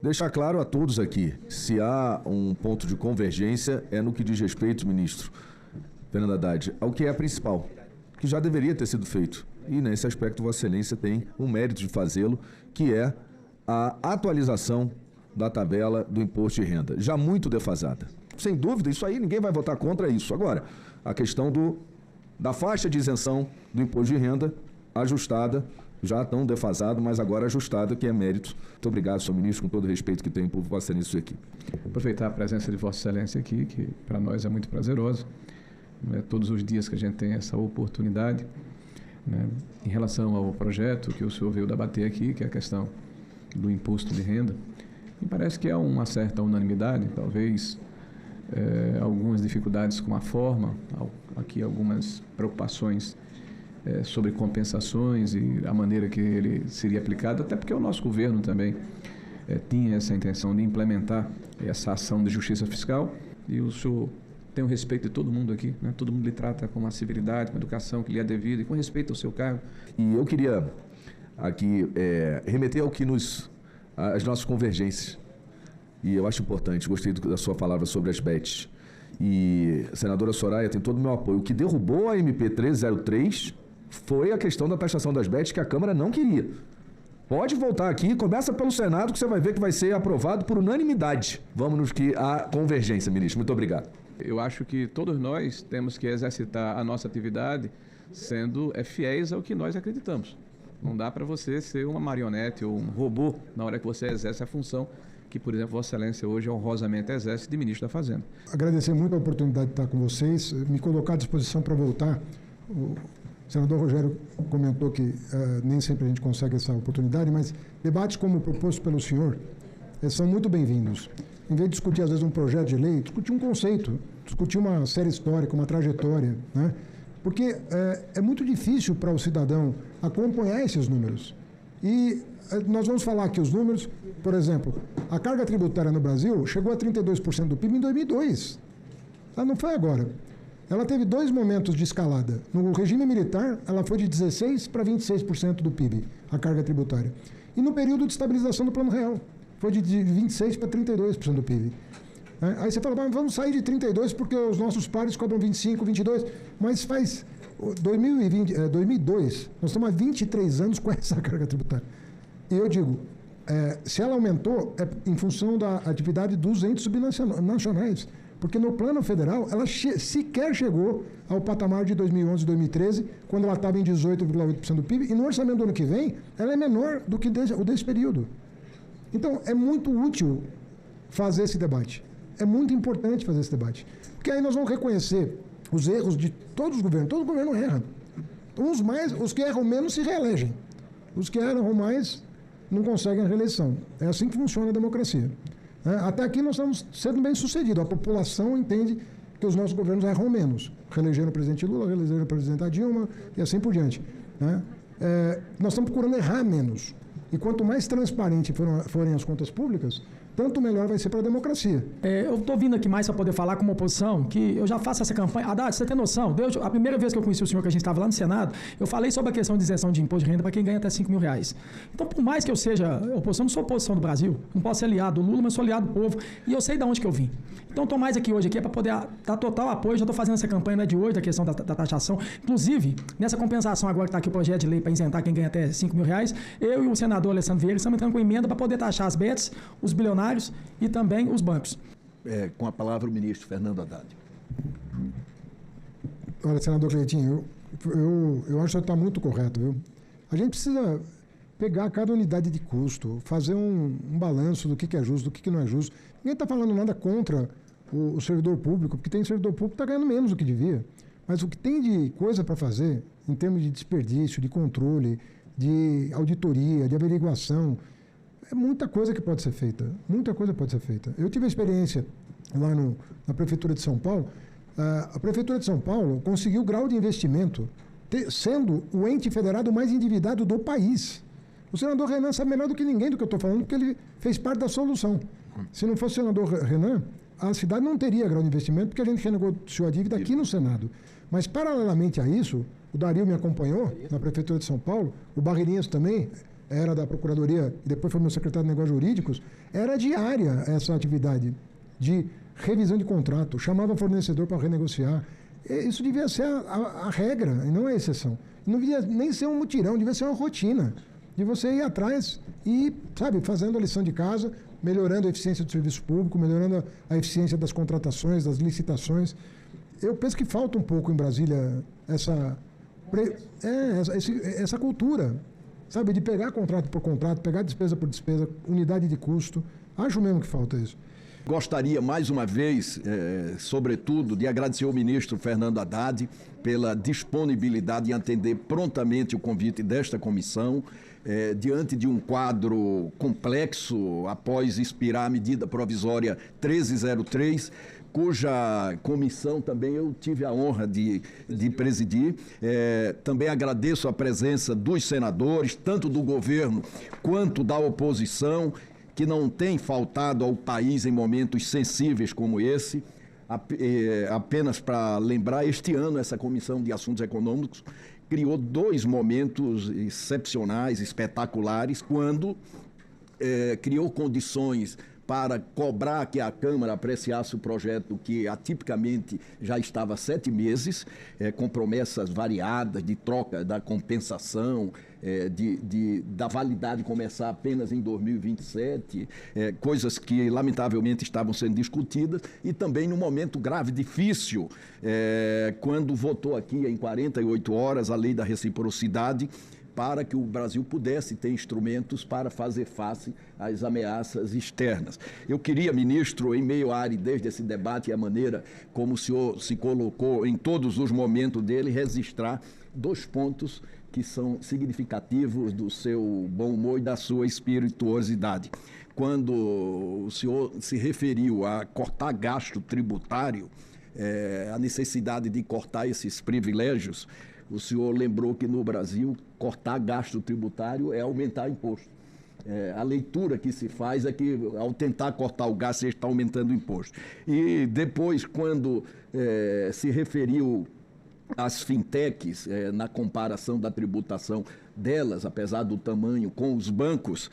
Deixar claro a todos aqui, se há um ponto de convergência é no que diz respeito, ministro Fernando Haddad, ao que é principal, que já deveria ter sido feito. E nesse aspecto Vossa Excelência tem o mérito de fazê-lo, que é a atualização da tabela do imposto de renda, já muito defasada. Sem dúvida, isso aí ninguém vai votar contra isso. Agora, a questão da faixa de isenção do imposto de renda ajustada, já tão defasado, mas agora ajustado, que é mérito. Muito obrigado, senhor ministro, com todo o respeito que tenho por Vossa Excelência aqui. Aproveitar a presença de Vossa Excelência aqui, que para nós é muito prazeroso, né? Todos os dias que a gente tem essa oportunidade, né? Em relação ao projeto que o senhor veio debater aqui, que é a questão do imposto de renda, me parece que há uma certa unanimidade, talvez algumas dificuldades com a forma, aqui algumas preocupações sobre compensações e a maneira que ele seria aplicado, até porque o nosso governo também tinha essa intenção de implementar essa ação de justiça fiscal, e o senhor tem o respeito de todo mundo aqui, né? Todo mundo lhe trata com uma civilidade, com educação que lhe é devida e com respeito ao seu cargo. E eu queria aqui remeter ao que as nossas convergências, e eu acho importante, gostei da sua palavra sobre as BETs, e a senadora Soraya tem todo o meu apoio. O que derrubou a MP 1303 foi a questão da taxação das BETs, que a Câmara não queria. Pode voltar aqui, começa pelo Senado, que você vai ver que vai ser aprovado por unanimidade. Vamos que há convergência, ministro. Muito obrigado. Eu acho que todos nós temos que exercitar a nossa atividade sendo fiéis ao que nós acreditamos. Não dá para você ser uma marionete ou um robô na hora que você exerce a função que, por exemplo, Vossa Excelência hoje honrosamente exerce de ministro da Fazenda. Agradecer muito a oportunidade de estar com vocês, me colocar à disposição para voltar. O senador Rogério comentou que nem sempre a gente consegue essa oportunidade, mas debates como o proposto pelo senhor são muito bem-vindos. Em vez de discutir, às vezes, um projeto de lei, discutir um conceito, discutir uma série histórica, uma trajetória, né? Porque é muito difícil para o cidadão acompanhar esses números. E nós vamos falar aqui os números, por exemplo, a carga tributária no Brasil chegou a 32% do PIB em 2002. Não foi agora. Ela teve dois momentos de escalada. No regime militar, ela foi de 16% para 26% do PIB, a carga tributária. E no período de estabilização do Plano Real, foi de 26% para 32% do PIB. Aí você fala, mas vamos sair de 32% porque os nossos pares cobram 25%, 22%, mas faz 2002, nós estamos há 23 anos com essa carga tributária. E eu digo, se ela aumentou, é em função da atividade dos entes subnacionais, porque no plano federal ela sequer chegou ao patamar de 2011 e 2013, quando ela estava em 18,8% do PIB, e no orçamento do ano que vem ela é menor do que o desse período. Então é muito útil fazer esse debate, é muito importante fazer esse debate, porque aí nós vamos reconhecer os erros de todos os governos. Todo governo erra. Os que erram menos se reelegem. Os que erram mais não conseguem a reeleição. É assim que funciona a democracia. Até aqui nós estamos sendo bem sucedidos. A população entende que os nossos governos erram menos. Reelegeram o presidente Lula, reelegeram a presidenta Dilma e assim por diante. Nós estamos procurando errar menos. E quanto mais transparente forem as contas públicas, tanto melhor vai ser para a democracia. Eu estou vindo aqui mais para poder falar como oposição, que eu já faço essa campanha. Haddad, você tem noção? A primeira vez que eu conheci o senhor, que a gente estava lá no Senado, eu falei sobre a questão de isenção de imposto de renda para quem ganha até R$5.000. Então, por mais que eu seja oposição, não sou oposição do Brasil, não posso ser aliado do Lula, mas sou aliado do povo, e eu sei de onde que eu vim. Então, estou mais aqui hoje para poder dar total apoio. Já estou fazendo essa campanha, não é de hoje, da questão da taxação. Inclusive, nessa compensação agora que está aqui o projeto de lei para isentar quem ganha até R$5.000, eu e o senador Alessandro Vieira estamos entrando com emenda para poder taxar as BETs, os bilionários e também os bancos. Com a palavra o ministro Fernando Haddad. Olha, senador Cleitinho, eu acho que o senhor está muito correto, viu? A gente precisa pegar cada unidade de custo, fazer um balanço do que é justo, do que não é justo. Ninguém está falando nada contra o servidor público, porque tem servidor público que está ganhando menos do que devia. Mas o que tem de coisa para fazer, em termos de desperdício, de controle, de auditoria, de averiguação, é muita coisa que pode ser feita. Muita coisa pode ser feita. Eu tive a experiência lá na Prefeitura de São Paulo. A Prefeitura de São Paulo conseguiu grau de investimento, sendo o ente federado mais endividado do país. O senador Renan sabe melhor do que ninguém do que eu estou falando, porque ele fez parte da solução. Se não fosse o senador Renan, a cidade não teria grau de investimento, porque a gente renegociou a dívida aqui no Senado. Mas, paralelamente a isso, o Dario me acompanhou na Prefeitura de São Paulo, o Barreirinhas também, era da Procuradoria e depois foi meu secretário de Negócios Jurídicos, era diária essa atividade de revisão de contrato, chamava o fornecedor para renegociar. Isso devia ser a regra, e não a exceção. Não devia nem ser um mutirão, devia ser uma rotina de você ir atrás e, sabe, fazendo a lição de casa, melhorando a eficiência do serviço público, melhorando a eficiência das contratações, das licitações. Eu penso que falta um pouco em Brasília essa cultura, sabe, de pegar contrato por contrato, pegar despesa por despesa, unidade de custo. Acho mesmo que falta isso. Gostaria, mais uma vez, sobretudo, de agradecer ao ministro Fernando Haddad pela disponibilidade em atender prontamente o convite desta comissão, diante de um quadro complexo, após expirar a medida provisória 1303, cuja comissão também eu tive a honra de presidir. Também agradeço a presença dos senadores, tanto do governo quanto da oposição, que não tem faltado ao país em momentos sensíveis como esse. Apenas para lembrar, este ano essa Comissão de Assuntos Econômicos criou 2 momentos excepcionais, espetaculares, quando criou condições para cobrar que a Câmara apreciasse o projeto que atipicamente já estava há 7 meses, com promessas variadas de troca da compensação, da validade começar apenas em 2027, coisas que lamentavelmente estavam sendo discutidas, e também num momento grave, difícil, quando votou aqui em 48 horas a lei da reciprocidade, para que o Brasil pudesse ter instrumentos para fazer face às ameaças externas. Eu queria, ministro, em meio à aridez desse debate e a maneira como o senhor se colocou em todos os momentos dele, registrar 2 pontos que são significativos do seu bom humor e da sua espirituosidade. Quando o senhor se referiu a cortar gasto tributário, a necessidade de cortar esses privilégios, o senhor lembrou que no Brasil cortar gasto tributário é aumentar imposto. A leitura que se faz é que, ao tentar cortar o gasto, você está aumentando o imposto. E depois, quando se referiu às fintechs, na comparação da tributação delas, apesar do tamanho, com os bancos,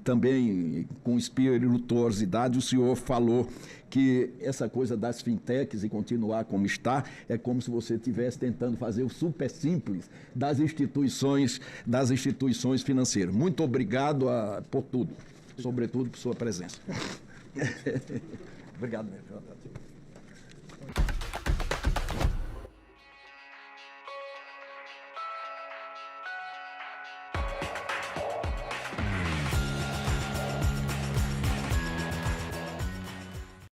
também com espirituosidade, o senhor falou que essa coisa das fintechs e continuar como está, é como se você estivesse tentando fazer o super simples das instituições financeiras. Muito obrigado por tudo, sobretudo por sua presença. Obrigado, meu.